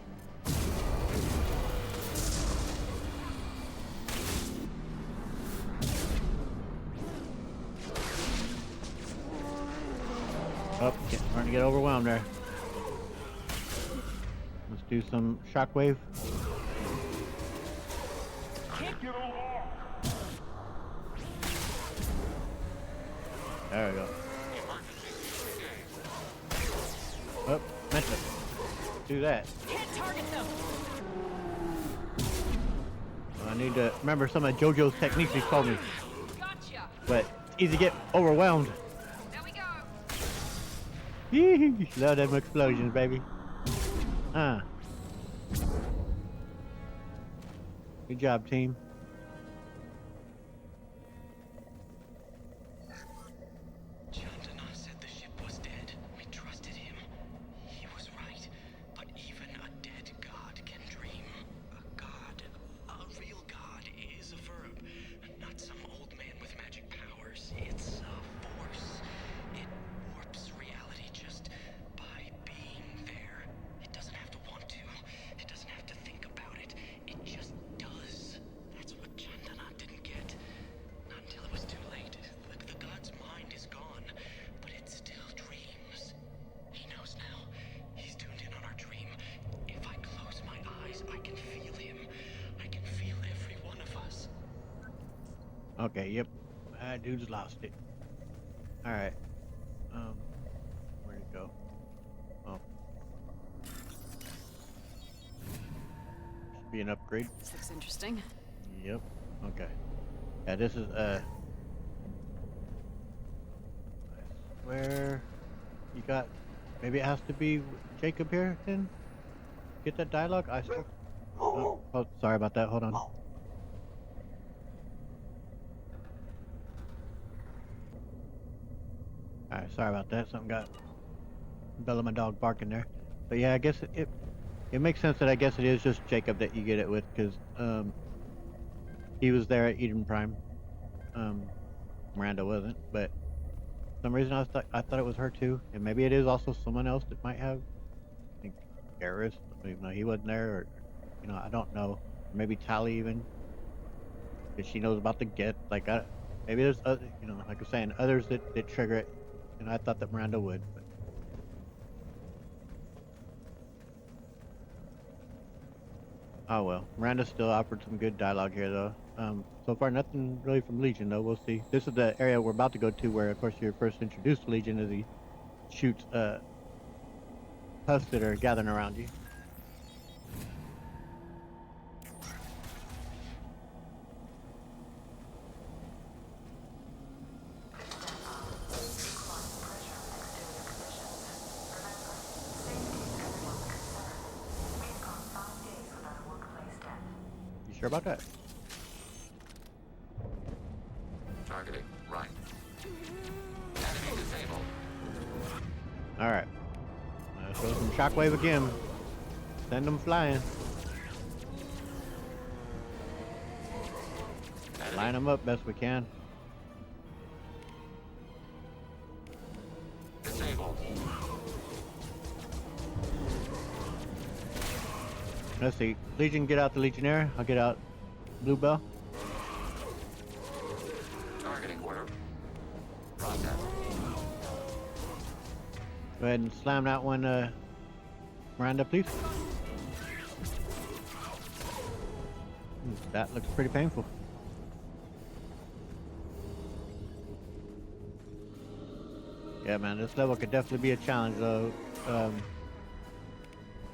Oh, starting to get overwhelmed there. Let's do some shockwave. There we go. Oh, meant to do that. Can't target them. I need to remember some of JoJo's techniques he told me. Gotcha. But it's easy to get overwhelmed. There we go. Yee, love them explosions, baby. Good job, team. Chandana said the ship was dead. We trusted him. He was right. But even a dead god can dream. A god, a real god, is a verb. Not some old man with magic powers. It's a force. It warps reality just by being there. It doesn't have to want to. It doesn't have to think about it. It just does. That's what Chandana didn't get. Not until it was too late. The god's mind is gone, but it still dreams. He knows now. He's tuned in on our dream. If I close my eyes, I can feel him. I can feel every one of us. Okay, yep. That dude's lost it. Alright. Where'd it go? Oh. Should be an upgrade. This looks interesting. Yep. Okay. Yeah, this is I swear you got, maybe it has to be Jacob here then? Get that dialogue? I swear. Oh, sorry about that. Hold on. Alright, sorry about that. Something got Bella, my dog, barking there. But yeah, I guess it makes sense that I guess it is just Jacob that you get it with, because he was there at Eden Prime. Miranda wasn't, but for some reason I thought it was her too, and maybe it is also someone else that might have. I think Garrus, even though he wasn't there, or I don't know. Maybe Tally even, if she knows about the get. Like maybe there's other, like I'm saying, others that trigger it. And I thought that Miranda would, but. Oh well, Miranda still offered some good dialogue here though. So far nothing really from Legion though. We'll see. This is the area we're about to go to, where of course you're first introduced to Legion as he shoots puffs that are gathering around you. You sure about that? Targeting right. Enemy disabled. Alright. Throw some shockwave again. Send them flying. Line them up best we can. Disabled. Let's see. Legion, get out the Legionnaire. I'll get out Bluebell. Targeting order. Process. Go ahead and slam that one, Miranda, please. That looks pretty painful. Yeah, man, this level could definitely be a challenge, though.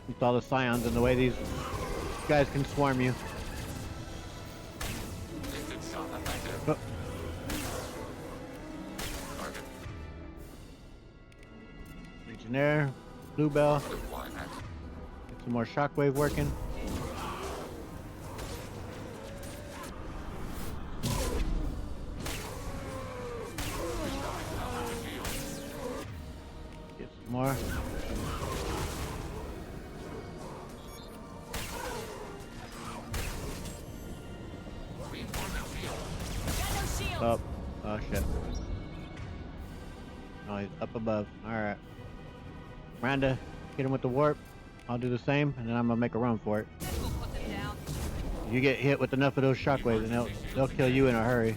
With all the scions and the way these guys can swarm you. Oh. Legionnaire, Bluebell. Get some more shockwave working. Get some more. Up. Oh shit. Oh, he's up above. Alright. Miranda, hit him with the warp. I'll do the same, and then I'm gonna make a run for it. You get hit with enough of those shockwaves, and they'll kill you in a hurry.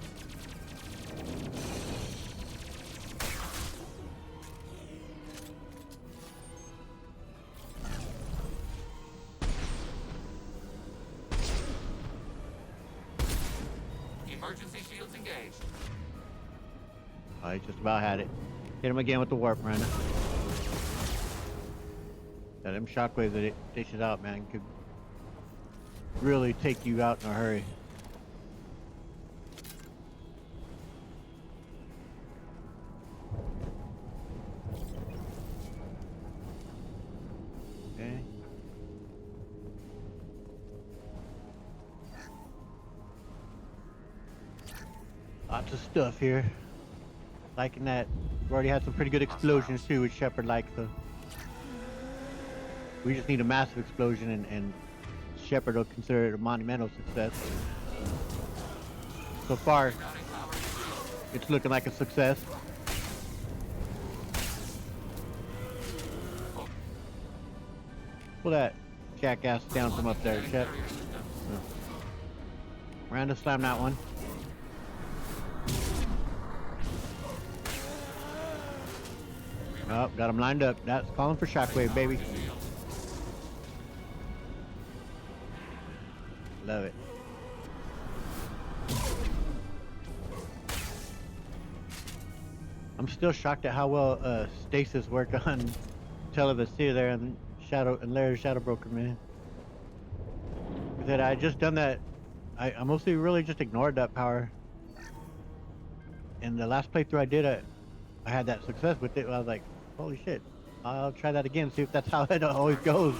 Emergency shields engaged. Oh, he just about had it. Hit him again with the warp, Miranda. Yeah, them shockwaves that it dishes out, man, could really take you out in a hurry. Okay. Lots of stuff here. Liking that. We already had some pretty good explosions too, which Shepard likes, so. We just need a massive explosion, and Shepard will consider it a monumental success. So far, it's looking like a success. Pull that jackass down from up there, Shep. Miranda, slam that one. Oh, got him lined up. That's calling for shockwave, baby. Love it. I'm still shocked at how well stasis worked on Televasir there and Larry Shadow Broker, man. Because I just done that. I mostly really just ignored that power. And the last playthrough I did, I had that success with it. I was like, holy shit. I'll try that again, see if that's how it always goes.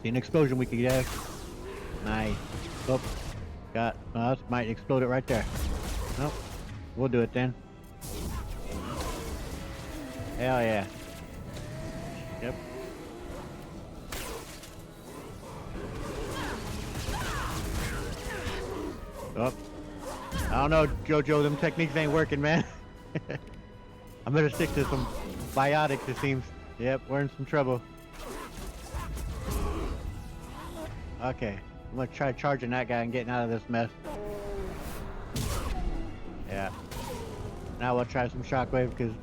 See an explosion we could have. Nice. Oh, that might explode it right there. Nope. We'll do it then. Hell yeah. Yep. Oh. I don't know, Jojo. Them techniques ain't working, man. I better stick to some biotics, it seems. Yep, we're in some trouble. Okay. I'm gonna try charging that guy and getting out of this mess. Yeah. Now we'll try some shockwave, because...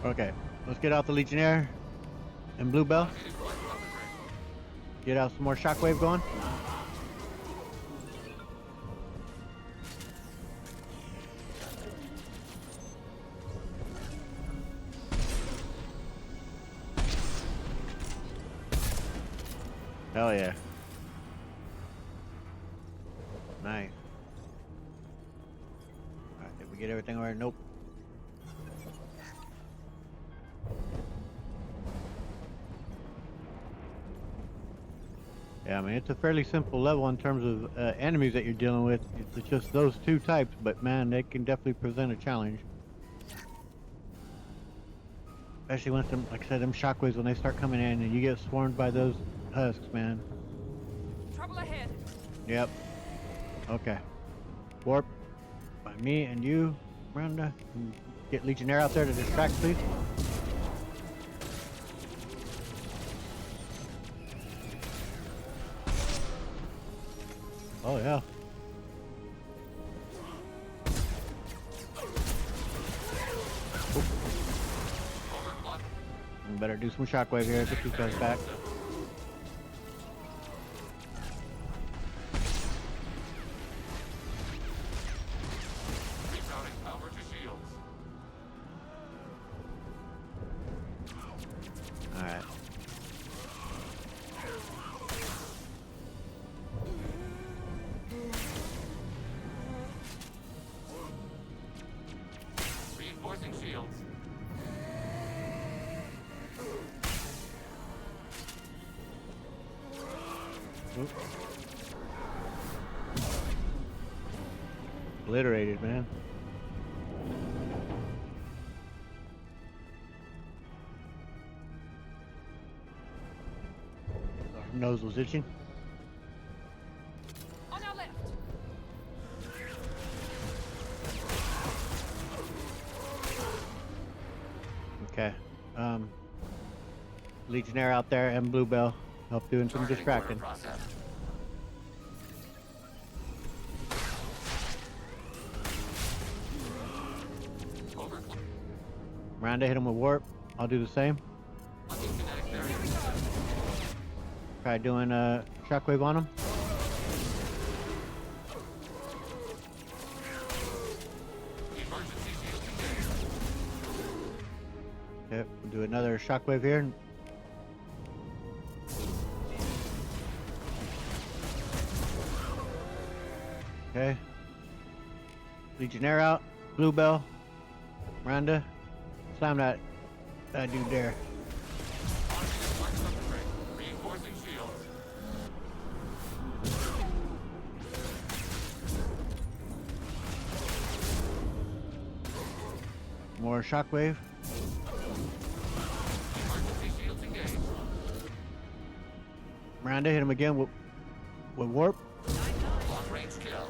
Okay. Let's get out the Legionnaire and Bluebell. Get out some more shockwave going. Hell yeah. Nice. Alright, did we get everything right? Nope. Yeah, I mean, it's a fairly simple level in terms of enemies that you're dealing with. It's just those two types, but man, they can definitely present a challenge. Especially when some, like I said, them shockwaves, when they start coming in and you get swarmed by those husks, man. Trouble ahead. Yep. Okay. Warp by me and you, Miranda. Get Legionnaire out there to distract, please. Oh yeah. We better do some shockwave here. Get these guys back. Alright. Reinforcing shields. Oop. Obliterated, man. Our nose was itching. On our left. Okay. Legionnaire out there and Bluebell help doing some distracting. Miranda, hit him with warp. I'll do the same. Try doing a shockwave on him. Okay, we'll do another shockwave here. Okay. Legionnaire out. Bluebell. Miranda. Slam that dude there. Reinforcing shields. More shockwave. Emergency shields engaged. Miranda, hit him again with warp. Long range kill.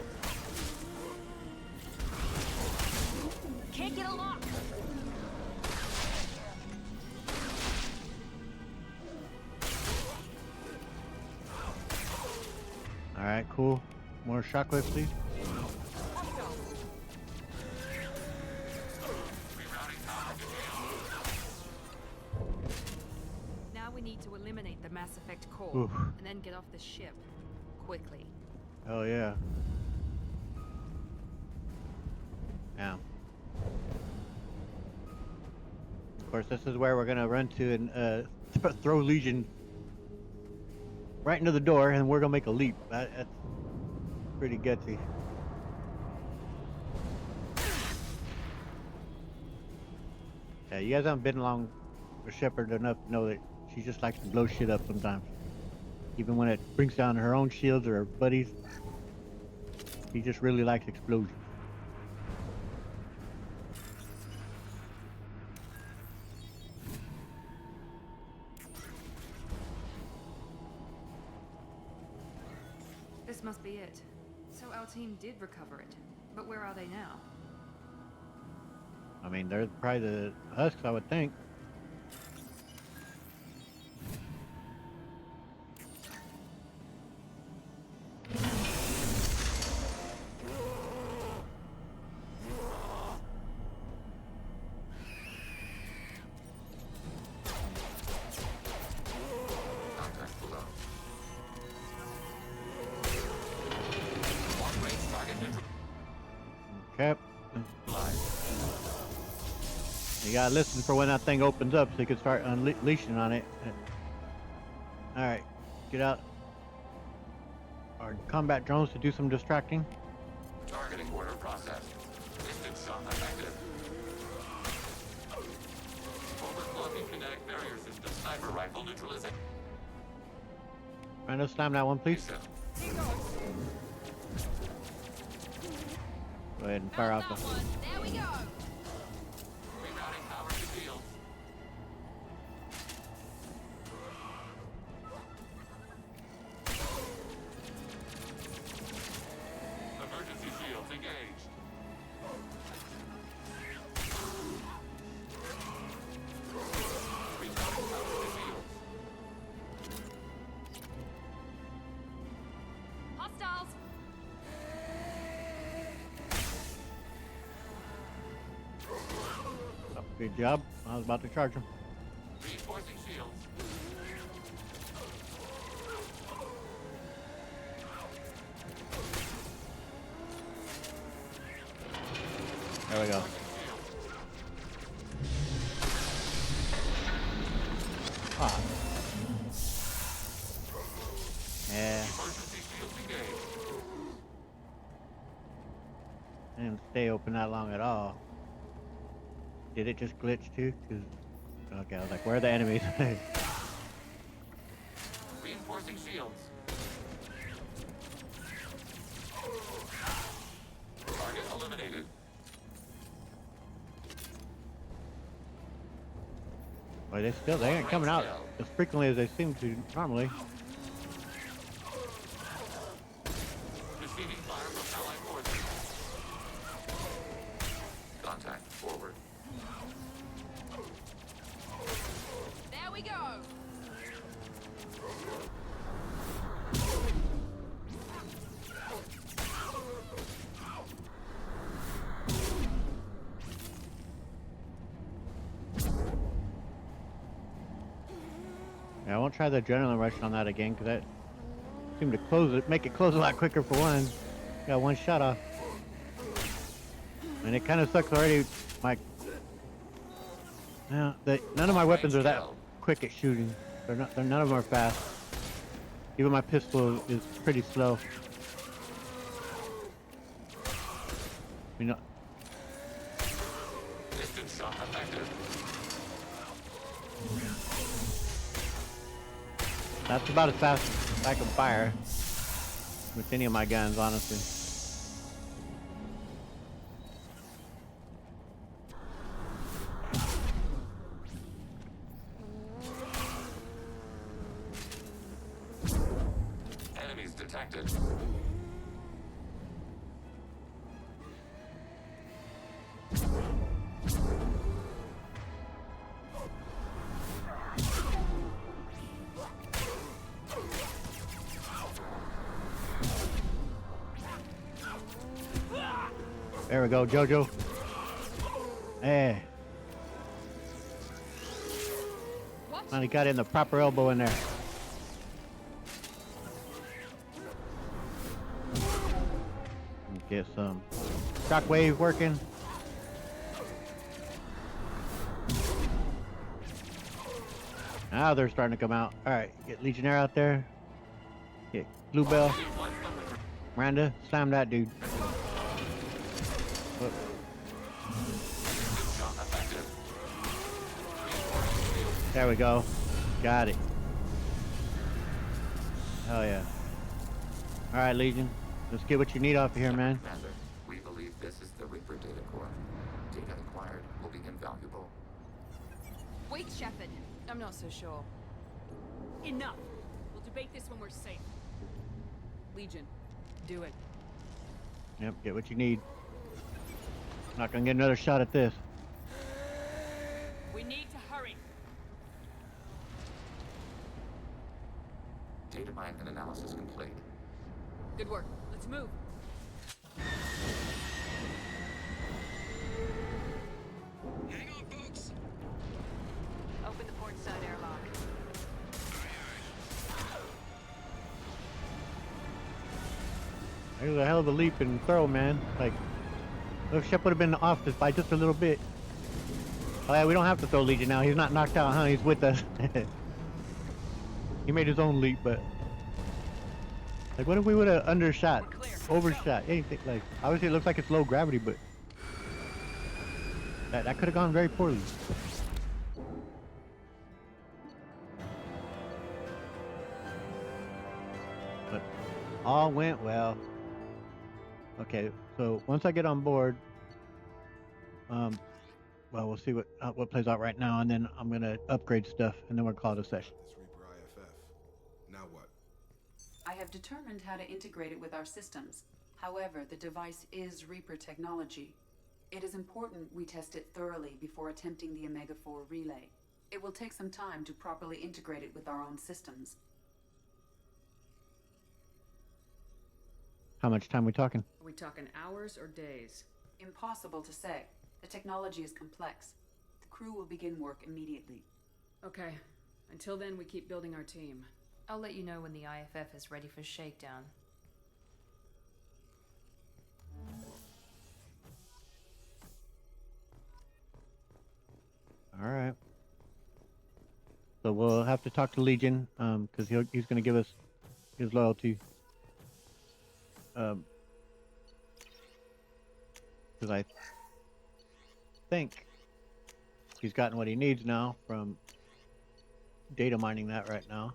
Can't get a lock. Alright, cool. More shockwave, please. Now we need to eliminate the Mass Effect core Oof. and then get off the ship quickly. Oh yeah. Yeah. Of course, this is where we're gonna run to and throw Legion right into the door, and we're gonna make a leap. That's pretty gutsy. Yeah, you guys haven't been along with Shepard enough to know that she just likes to blow shit up sometimes. Even when it brings down her own shields or her buddies, she just really likes explosions. This must be it. So our team did recover it. But where are they now? I mean, they're probably the husks, I would think. Okay. You gotta listen for when that thing opens up so you can start unleashing on it. Alright, get out our combat drones to do some distracting. Targeting order processed. Distance shot effective. Overclocking kinetic barrier system. Sniper rifle neutralization. Randall, slam that one, please. Go ahead and fire off the... There we go. Rerouting power to fields. Emergency shields engaged. Rerouting power to fields. Hostiles. Good job. I was about to charge him. Reinforcing shields. There we go. Ah. Yeah. Didn't stay open that long at all. Did it just glitch too? Okay, I was like, where are the enemies? Reinforcing shields. Target eliminated. Boy, they ain't coming out as frequently as they seem to normally. Receiving fire from allied forces. Contact forward. There we go. Yeah, I won't try the adrenaline rush on that again because that seemed to make it close a lot quicker for one. Got one shot off. And it kind of sucks already. None of my weapons are that quick at shooting. None of them are fast. Even my pistol is pretty slow. You know. Distance shot effective. That's about as fast as I can fire with any of my guns, honestly. Enemies detected. There we go, Jojo. Hey. Finally got in the proper elbow in there. Get some shockwave working. Now they're starting to come out. Alright, get Legionnaire out there. Get Bluebell. Miranda, slam that dude. There we go. Got it. Hell yeah. Alright, Legion. Let's get what you need off of here, man. Commander, we believe this is the Reaper data core. Data acquired will be invaluable. Wait, Shepard. I'm not so sure. Enough. We'll debate this when we're safe. Legion, Do it. Yep, get what you need. Not gonna get another shot at this. We need to hurry. Data mine and analysis complete. Good work. Let's move. Hang on, folks. Open the port side airlock. It was a hell of a leap and throw, man. Like, the ship would have been off this by just a little bit. Oh yeah, we don't have to throw Legion now. He's not knocked out, huh? He's with us. He made his own leap, but like, what if we would have undershot, overshot, anything? Like, obviously it looks like it's low gravity, but that could have gone very poorly. But all went well. Okay, so once I get on board, well, we'll see what plays out right now, and then I'm gonna upgrade stuff, and then we'll call it a session. This Reaper IFF. Now what? I have determined how to integrate it with our systems. However, the device is Reaper technology. It is important we test it thoroughly before attempting the Omega-4 relay. It will take some time to properly integrate it with our own systems. How much time we talking? Are we talking hours or days? Impossible to say. The technology is complex. The crew will begin work immediately. Okay. Until then, we keep building our team. I'll let you know when the IFF is ready for shakedown. All right. So we'll have to talk to Legion, because he's going to give us his loyalty. Because I think he's gotten what he needs now from data mining that right now.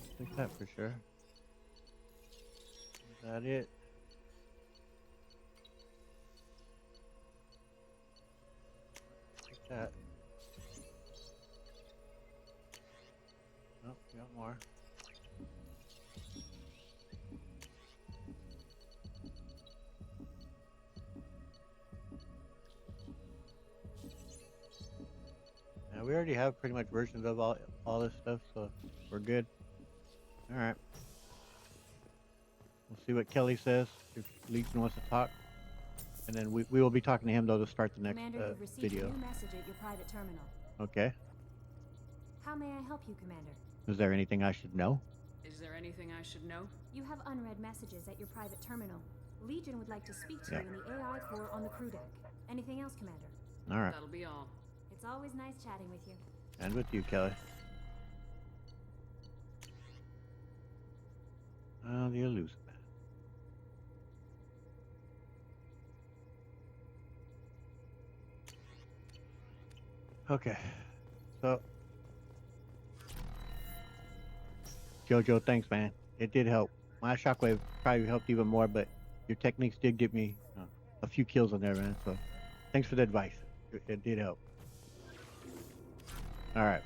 I think that for sure. Is that it? Like that. Nope, got more. Yeah, we already have pretty much versions of all this stuff, so we're good. All right. We'll see what Kelly says, if Legion wants to talk. And then we will be talking to him, though, to start the next Commander, you've received video. a new message at your private terminal. Okay. How may I help you, Commander? Is there anything I should know? Is there anything I should know? You have unread messages at your private terminal. Legion would like to speak to you in the AI core on the crew deck. Anything else, Commander? All right. That'll be all. It's always nice chatting with you. And with you, Kelly. Oh, the elusive man. Okay. So, Jojo, thanks, man. It did help. My shockwave probably helped even more, but your techniques did give me a few kills on there, man. So, thanks for the advice. It did help. All right.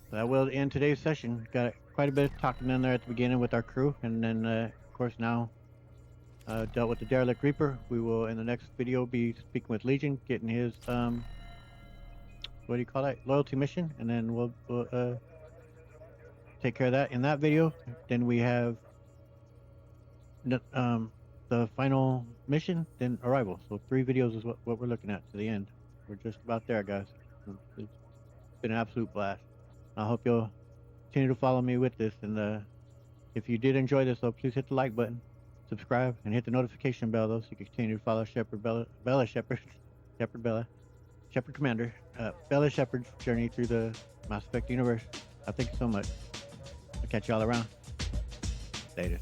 So that will end today's session. Got quite a bit of talking in there at the beginning with our crew, and then, of course, now dealt with the Derelict Reaper. We will, in the next video, be speaking with Legion, getting his what do you call that? Loyalty mission, and then we'll take care of that in that video. Then we have the final mission, then arrival. So 3 videos is what we're looking at to the end. We're just about there, guys. It's been an absolute blast. I hope you'll continue to follow me with this, and if you did enjoy this, though, please hit the like button, subscribe, and hit the notification bell, though, so you can continue to follow Shepard Commander, Bella Shepard's journey through the Mass Effect universe. I thank you so much. I'll catch y'all around. Later.